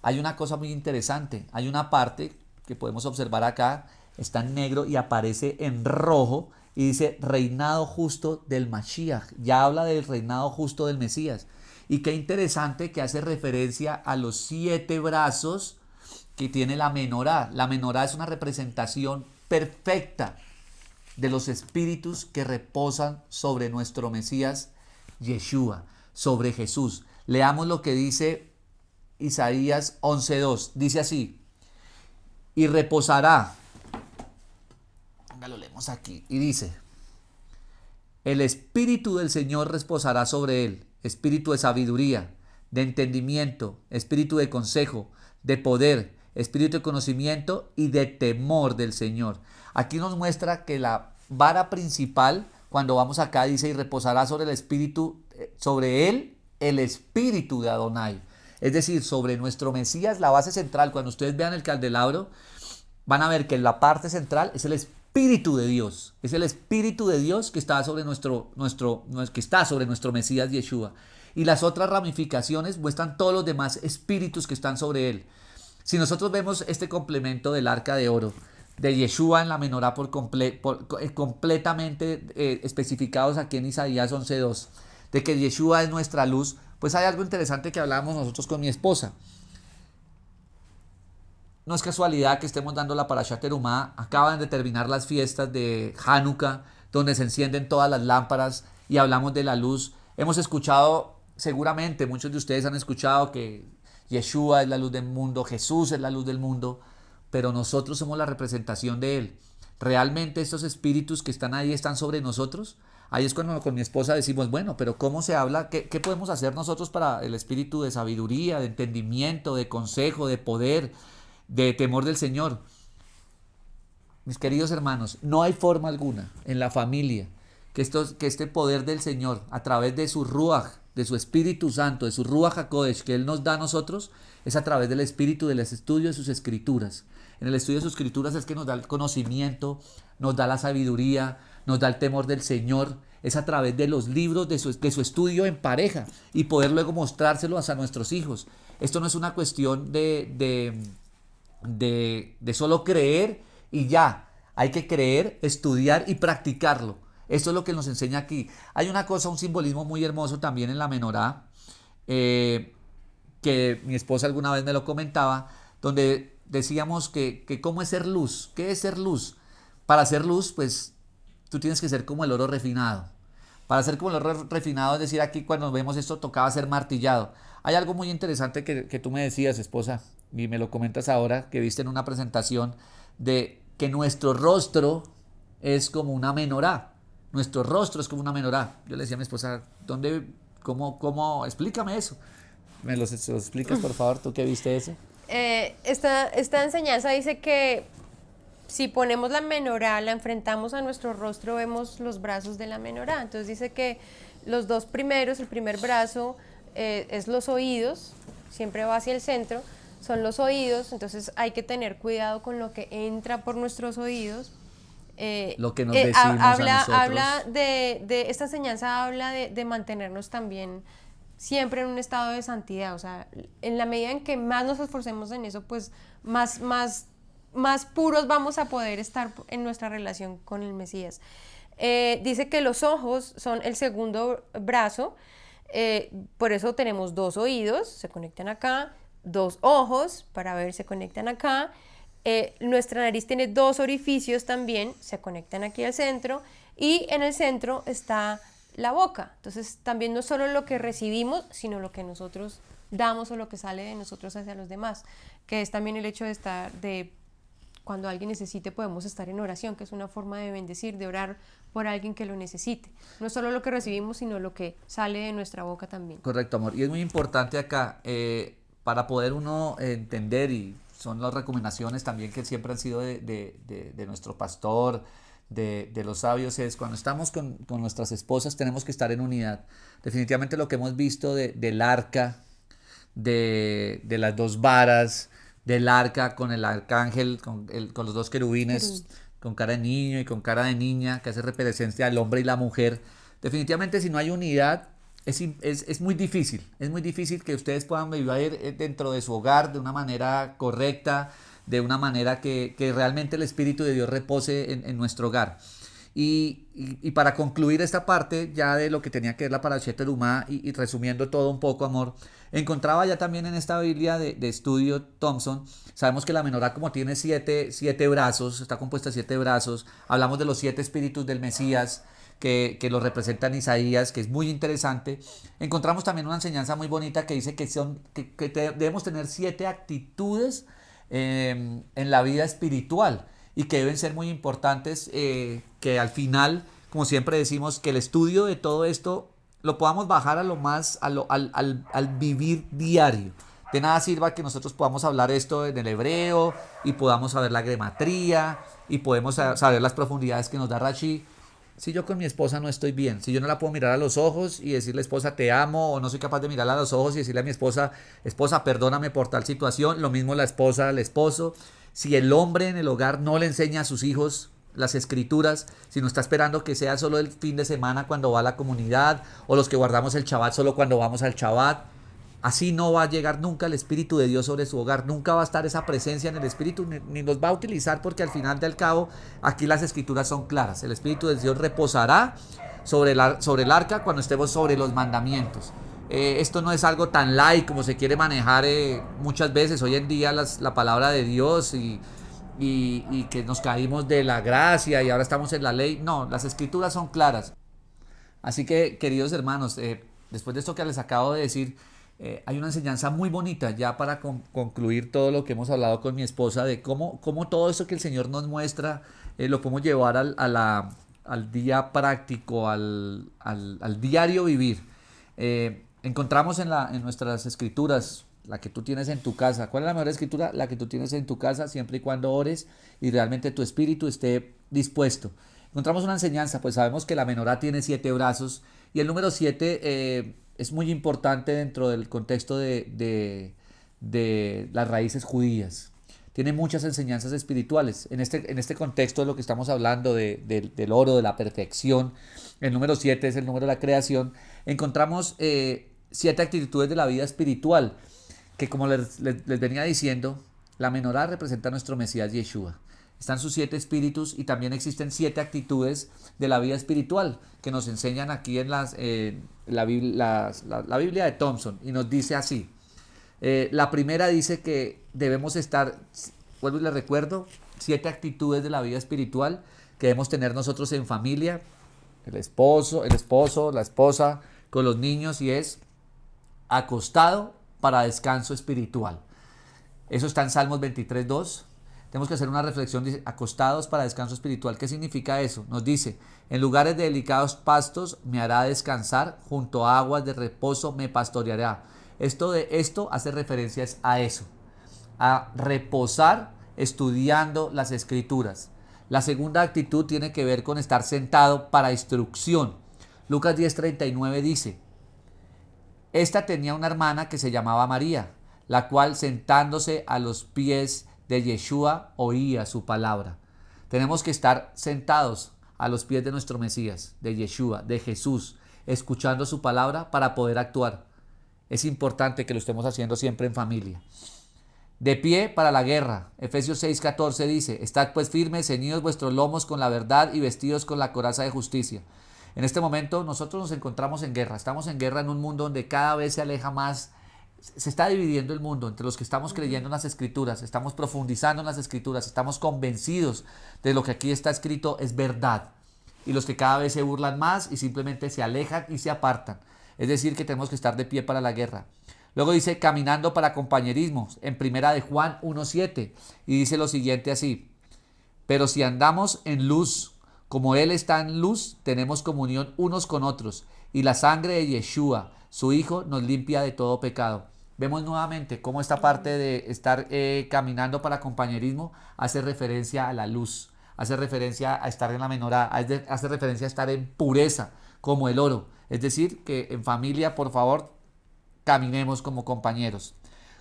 [SPEAKER 1] hay una cosa muy interesante. Hay una parte que podemos observar acá, está en negro y aparece en rojo y dice reinado justo del Mashiach. Ya habla del reinado justo del Mesías. Y qué interesante que hace referencia a los 7 brazos que tiene la menorá. La menorá es una representación perfecta de los espíritus que reposan sobre nuestro Mesías Yeshua, sobre Jesús. Leamos lo que dice Isaías 11:2. Dice así: y reposará. Lo leemos aquí. Y dice: el espíritu del Señor reposará sobre él, espíritu de sabiduría, de entendimiento, espíritu de consejo, de poder, espíritu de conocimiento y de temor del Señor. Aquí nos muestra que la vara principal, cuando vamos acá, dice: y reposará sobre el espíritu, sobre él, el espíritu de Adonai. Es decir, sobre nuestro Mesías, la base central. Cuando ustedes vean el candelabro, van a ver que la parte central es el Espíritu de Dios. Es el Espíritu de Dios que está sobre nuestro Mesías Yeshua. Y las otras ramificaciones muestran todos los demás espíritus que están sobre él. Si nosotros vemos este complemento del arca de oro, de Yeshua en la menorá completamente especificados aquí en Isaías 11:2, de que Yeshua es nuestra luz, pues hay algo interesante que hablábamos nosotros con mi esposa. No es casualidad que estemos dando la Parashat Terumá. Acaban de terminar las fiestas de Hanukkah, donde se encienden todas las lámparas y hablamos de la luz. Hemos escuchado, seguramente muchos de ustedes han escuchado que Yeshua es la luz del mundo, Jesús es la luz del mundo, pero nosotros somos la representación de él. ¿Realmente estos espíritus que están ahí están sobre nosotros? Ahí es cuando con mi esposa decimos, bueno, pero ¿cómo se habla? ¿Qué podemos hacer nosotros para el espíritu de sabiduría, de entendimiento, de consejo, de poder, de temor del Señor? Mis queridos hermanos, no hay forma alguna en la familia que este poder del Señor, a través de su Ruach, de su Espíritu Santo, de su Ruach HaKodesh, que Él nos da a nosotros, es a través del Espíritu, del estudio de sus Escrituras. En el estudio de sus Escrituras es que nos da el conocimiento, nos da la sabiduría, nos da el temor del Señor. Es a través de los libros, de su estudio en pareja y poder luego mostrárselos a nuestros hijos. Esto no es una cuestión de solo creer y ya. Hay que creer, estudiar y practicarlo. Esto es lo que nos enseña aquí. Hay una cosa, un simbolismo muy hermoso también en la menorá, que mi esposa alguna vez me lo comentaba, donde decíamos que cómo es ser luz. ¿Qué es ser luz? Para ser luz, pues tú tienes que ser como el oro refinado. Para ser como el oro refinado, es decir, aquí cuando vemos esto tocaba ser martillado. Hay algo muy interesante que tú me decías, esposa, y me lo comentas ahora, que viste en una presentación, de que nuestro rostro es como una menorá. Nuestro rostro es como una menorá. Yo le decía a mi esposa, cómo? Explícame eso. ¿Me lo explicas, por favor, tú que viste eso?
[SPEAKER 2] Esta enseñanza dice que si ponemos la menorá, la enfrentamos a nuestro rostro, vemos los brazos de la menorá. Entonces dice que los dos primeros, el primer brazo es los oídos, siempre va hacia el centro, son los oídos, entonces hay que tener cuidado con lo que entra por nuestros oídos.
[SPEAKER 1] Lo que nos decimos a nosotros.
[SPEAKER 2] Esta enseñanza habla de mantenernos también siempre en un estado de santidad, o sea, en la medida en que más nos esforcemos en eso, pues más puros vamos a poder estar en nuestra relación con el Mesías. Dice que los ojos son el segundo brazo, por eso tenemos dos oídos, se conectan acá, dos ojos para ver, se conectan acá. Nuestra nariz tiene dos orificios también, se conectan aquí al centro, y en el centro está la boca. Entonces también no solo lo que recibimos, sino lo que nosotros damos o lo que sale de nosotros hacia los demás, que es también el hecho de cuando alguien necesite podemos estar en oración, que es una forma de bendecir, de orar por alguien que lo necesite. No solo lo que recibimos, sino lo que sale de nuestra boca también.
[SPEAKER 1] Correcto, amor. Y es muy importante acá, para poder uno entender, y son las recomendaciones también que siempre han sido de nuestro pastor, de los sabios, es cuando estamos con nuestras esposas tenemos que estar en unidad. Definitivamente lo que hemos visto del arca, de las dos varas, del arca con el arcángel, con los dos querubines, con cara de niño y con cara de niña, que hace referencia al hombre y la mujer. Definitivamente si no hay unidad, es muy difícil que ustedes puedan vivir dentro de su hogar de una manera correcta, de una manera que realmente el Espíritu de Dios repose en nuestro hogar. Y para concluir esta parte ya de lo que tenía que ver la Parashat Terumá y resumiendo todo un poco, amor, encontraba ya también en esta Biblia de estudio Thompson, sabemos que la menorá como tiene siete brazos, está compuesta de 7 brazos, hablamos de los 7 espíritus del Mesías, que lo representan Isaías, que es muy interesante. Encontramos también una enseñanza muy bonita que dice que debemos tener 7 actitudes en la vida espiritual y que deben ser muy importantes, que al final, como siempre decimos, que el estudio de todo esto lo podamos bajar a lo más al vivir diario. De nada sirva que nosotros podamos hablar esto en el hebreo y podamos saber la gematría y podemos saber las profundidades que nos da Rashi. Si yo con mi esposa no estoy bien, si yo no la puedo mirar a los ojos y decirle, esposa, te amo, o no soy capaz de mirarla a los ojos y decirle a mi esposa, esposa, perdóname por tal situación, lo mismo la esposa al esposo. Si el hombre en el hogar no le enseña a sus hijos las escrituras, si no está esperando que sea solo el fin de semana cuando va a la comunidad, o los que guardamos el Shabbat solo cuando vamos al Shabbat, así no va a llegar nunca el Espíritu de Dios sobre su hogar, nunca va a estar esa presencia en el Espíritu, ni los va a utilizar, porque al final del cabo, aquí las escrituras son claras, el Espíritu de Dios reposará sobre el arca cuando estemos sobre los mandamientos. Esto no es algo tan light como se quiere manejar muchas veces hoy en día la palabra de Dios y que nos caímos de la gracia y ahora estamos en la ley. No, las escrituras son claras. Así que, queridos hermanos, después de esto que les acabo de decir, hay una enseñanza muy bonita ya para concluir todo lo que hemos hablado con mi esposa de cómo todo eso que el Señor nos muestra lo podemos llevar al día práctico, al diario vivir. Encontramos en nuestras escrituras, la que tú tienes en tu casa. ¿Cuál es la mejor escritura? La que tú tienes en tu casa, siempre y cuando ores y realmente tu espíritu esté dispuesto. Encontramos una enseñanza, pues sabemos que la menorá tiene 7 brazos y el número 7 es muy importante dentro del contexto de las raíces judías. Tiene muchas enseñanzas espirituales. En este contexto de lo que estamos hablando del oro, de la perfección, el número 7 es el número de la creación. Encontramos 7 actitudes de la vida espiritual que, como les venía diciendo, la menorá representa a nuestro Mesías Yeshua. Están sus 7 espíritus y también existen 7 actitudes de la vida espiritual que nos enseñan aquí en la Biblia de Thompson, y nos dice así. La primera dice que debemos estar, vuelvo y les recuerdo, 7 actitudes de la vida espiritual que debemos tener nosotros en familia, el esposo, la esposa, con los niños, y es acostado para descanso espiritual. Eso está en Salmos 23:2. Tenemos que hacer una reflexión, dice, acostados para descanso espiritual. ¿Qué significa eso? Nos dice, en lugares de delicados pastos me hará descansar, junto a aguas de reposo me pastoreará. Esto hace referencias a eso, a reposar estudiando las escrituras. La segunda actitud tiene que ver con estar sentado para instrucción. Lucas 10:39 dice, esta tenía una hermana que se llamaba María, la cual sentándose a los pies de Yeshua oía su palabra. Tenemos que estar sentados a los pies de nuestro Mesías, de Yeshua, de Jesús, escuchando su palabra para poder actuar. Es importante que lo estemos haciendo siempre en familia. De pie para la guerra. Efesios 6:14 dice, estad pues firmes, ceñidos vuestros lomos con la verdad y vestidos con la coraza de justicia. En este momento nosotros nos encontramos en guerra. Estamos en guerra en un mundo donde cada vez se aleja más. Se está dividiendo el mundo entre los que estamos creyendo en las escrituras, estamos profundizando en las escrituras, estamos convencidos de lo que aquí está escrito es verdad, y los que cada vez se burlan más y simplemente se alejan y se apartan. Es decir, que tenemos que estar de pie para la guerra. Luego dice, caminando para compañerismo, en primera de Juan 1:7, y dice lo siguiente así, pero si andamos en luz, como Él está en luz, tenemos comunión unos con otros, y la sangre de Yeshua, su Hijo, nos limpia de todo pecado. Vemos nuevamente cómo esta parte de estar caminando para compañerismo hace referencia a la luz, hace referencia a estar en la menorá, hace referencia a estar en pureza, como el oro. Es decir, que en familia, por favor, caminemos como compañeros.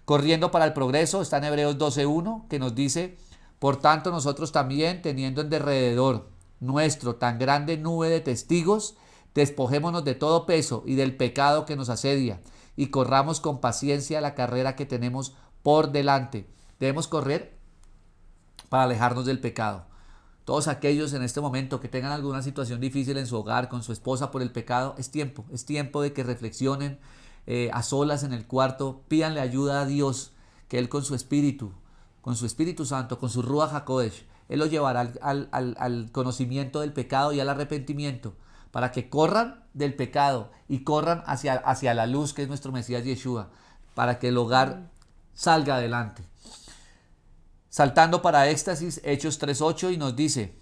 [SPEAKER 1] Corriendo para el progreso, está en Hebreos 12:1, que nos dice, por tanto nosotros también, teniendo en derredor nuestro tan grande nube de testigos, despojémonos de todo peso y del pecado que nos asedia, y corramos con paciencia la carrera que tenemos por delante. Debemos correr para alejarnos del pecado. Todos aquellos en este momento que tengan alguna situación difícil en su hogar, con su esposa por el pecado, es tiempo de que reflexionen a solas en el cuarto, pídanle ayuda a Dios, que Él con su Espíritu Santo, con su Ruach HaKodesh, Él los llevará al conocimiento del pecado y al arrepentimiento, para que corran del pecado y corran hacia la luz que es nuestro Mesías Yeshua, para que el hogar salga adelante. Saltando para éxtasis, Hechos 3:8, y nos dice,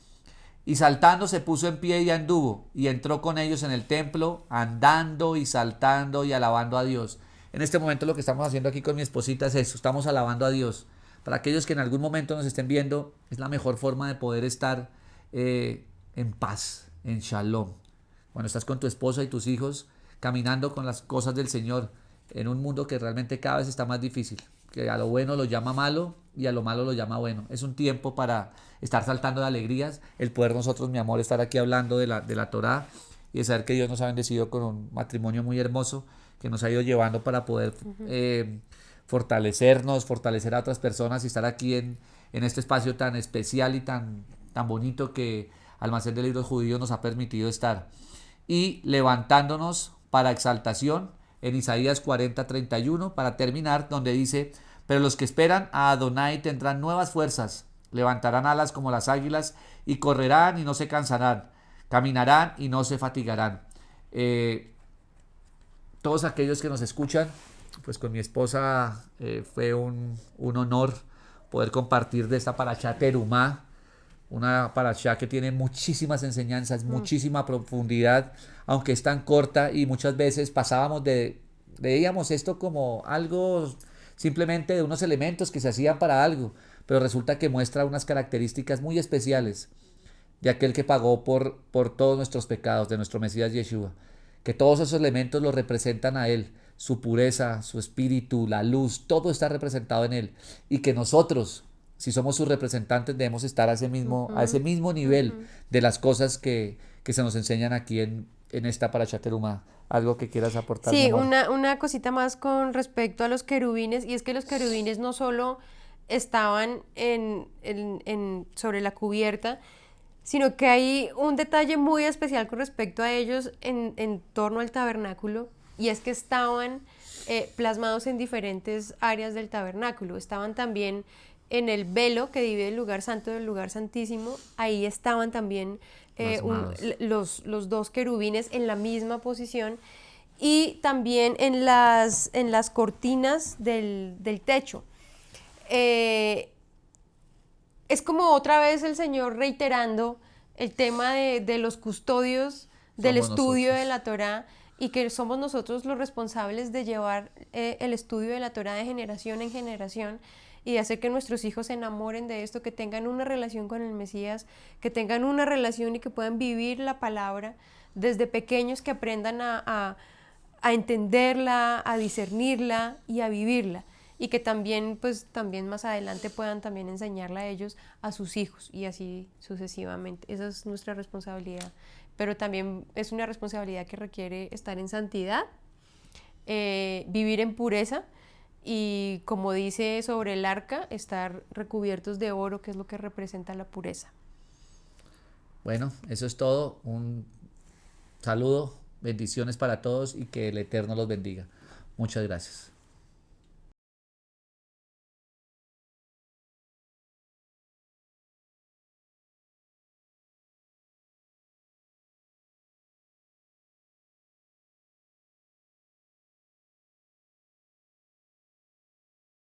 [SPEAKER 1] y saltando se puso en pie y anduvo, y entró con ellos en el templo, andando y saltando y alabando a Dios. En este momento lo que estamos haciendo aquí con mi esposita es eso, estamos alabando a Dios. Para aquellos que en algún momento nos estén viendo, es la mejor forma de poder estar en paz, en shalom. Cuando estás con tu esposa y tus hijos, caminando con las cosas del Señor, en un mundo que realmente cada vez está más difícil, que a lo bueno lo llama malo y a lo malo lo llama bueno. Es un tiempo para estar saltando de alegrías, el poder nosotros, mi amor, estar aquí hablando de la Torá y de saber que Dios nos ha bendecido con un matrimonio muy hermoso que nos ha ido llevando para poder fortalecernos, fortalecer a otras personas y estar aquí en este espacio tan especial y tan bonito que Almacén de Libros Judíos nos ha permitido estar. Y levantándonos para exaltación en Isaías 40:31, para terminar, donde dice, pero los que esperan a Adonai tendrán nuevas fuerzas, levantarán alas como las águilas y correrán y no se cansarán, caminarán y no se fatigarán. Todos aquellos que nos escuchan, pues con mi esposa fue un honor poder compartir de esta parashá Terumá, una parashá que tiene muchísimas enseñanzas, muchísima profundidad, aunque es tan corta y muchas veces veíamos esto como algo simplemente de unos elementos que se hacían para algo, pero resulta que muestra unas características muy especiales de aquel que pagó por todos nuestros pecados, de nuestro Mesías Yeshua, que todos esos elementos lo representan a Él, su pureza, su espíritu, la luz, todo está representado en Él, y que nosotros, si somos sus representantes, debemos estar a ese mismo nivel de las cosas que se nos enseñan aquí en esta Parashat Terumá. ¿Algo que quieras aportar, mi
[SPEAKER 2] Sí,
[SPEAKER 1] amor?
[SPEAKER 2] una cosita más con respecto a los querubines, y es que los querubines no solo estaban sobre la cubierta, sino que hay un detalle muy especial con respecto a ellos en torno al tabernáculo, y es que estaban plasmados en diferentes áreas del tabernáculo. Estaban también en el velo que divide el lugar santo del lugar santísimo, ahí estaban también
[SPEAKER 1] Plasmados.
[SPEAKER 2] los dos querubines en la misma posición, y también en las cortinas del techo. Eh, es como otra vez el Señor reiterando el tema de los custodios del
[SPEAKER 1] Somos
[SPEAKER 2] estudio de
[SPEAKER 1] nosotros.
[SPEAKER 2] la Torá, y que somos nosotros los responsables de llevar el estudio de la Torá de generación en generación, y de hacer que nuestros hijos se enamoren de esto, que tengan una relación con el Mesías, que tengan una relación y que puedan vivir la palabra desde pequeños, que aprendan a entenderla, a discernirla y a vivirla, y que también, pues, también más adelante puedan también enseñarla a ellos, a sus hijos, y así sucesivamente. Esa es nuestra responsabilidad, pero también es una responsabilidad que requiere estar en santidad, vivir en pureza, y como dice sobre el arca, estar recubiertos de oro, que es lo que representa la pureza.
[SPEAKER 1] Bueno, eso es todo. Un saludo, bendiciones para todos y que el Eterno los bendiga. Muchas gracias.